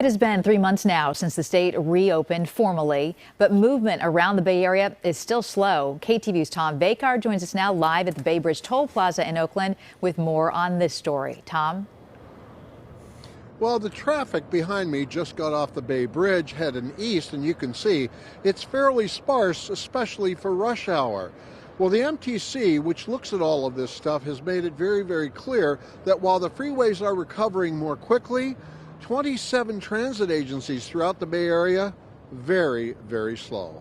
It has been 3 months now since the state reopened formally, but movement around the Bay Area is still slow. KTVU's Tom Vakar joins us now live at the Bay Bridge Toll Plaza in Oakland with more on this story. Tom? Well, the traffic behind me just got off the Bay Bridge heading east, and you can see it's fairly sparse, especially for rush hour. Well, the MTC, which looks at all of this stuff, has made it very, very clear that while the freeways are recovering more quickly, 27 transit agencies throughout the Bay Area, very, very slow.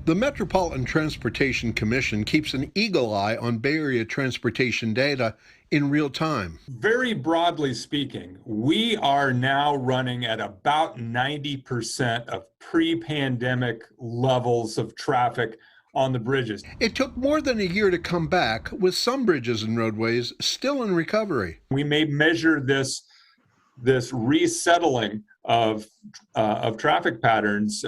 The Metropolitan Transportation Commission keeps an eagle eye on Bay Area transportation data in real time. Very broadly speaking, we are now running at about 90% of pre-pandemic levels of traffic on the bridges. It took more than a year to come back, with some bridges and roadways still in recovery. We may measure this resettling of traffic patterns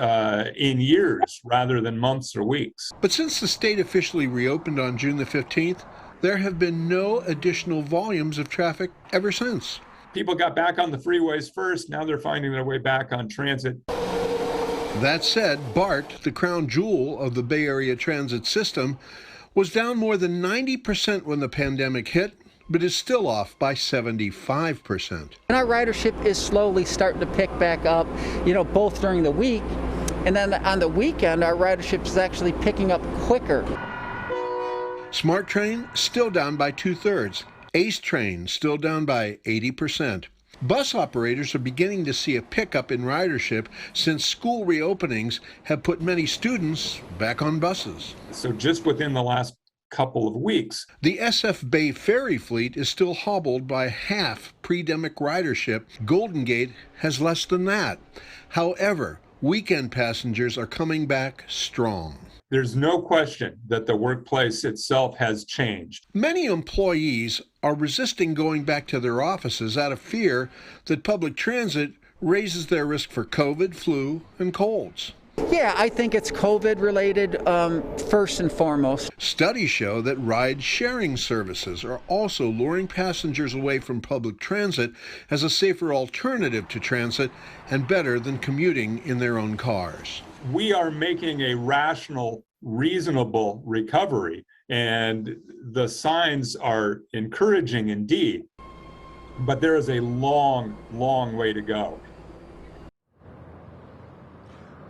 in years rather than months or weeks. But since the state officially reopened on June the 15th, there have been no additional volumes of traffic ever since. People got back on the freeways first, now they're finding their way back on transit. That said, BART, the crown jewel of the Bay Area transit system, was down more than 90% when the pandemic hit, but is still off by 75%. And our ridership is slowly starting to pick back up, both during the week, and then on the weekend, our ridership is actually picking up quicker. Smart Train still down by 2/3. Ace Train still down by 80%. Bus operators are beginning to see a pickup in ridership since school reopenings have put many students back on buses. So just within the last couple of weeks, the SF Bay ferry fleet is still hobbled by half pre-demic ridership. Golden Gate has less than that. However, weekend passengers are coming back strong. There's no question that the workplace itself has changed. Many employees are resisting going back to their offices out of fear that public transit raises their risk for COVID, flu, and colds. Yeah, I think it's COVID related first and foremost. Studies show that ride-sharing services are also luring passengers away from public transit as a safer alternative to transit and better than commuting in their own cars. We are making a rational, reasonable recovery, and the signs are encouraging indeed, but there is a long, long way to go.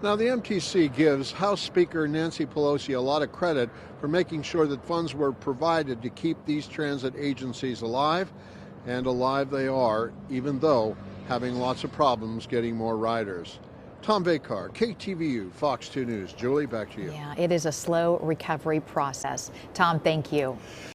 Now, the MTC gives House Speaker Nancy Pelosi a lot of credit for making sure that funds were provided to keep these transit agencies alive, and alive they are, even though having lots of problems getting more riders. Tom Vakar, KTVU, Fox 2 News. Julie, back to you. Yeah, it is a slow recovery process. Tom, thank you.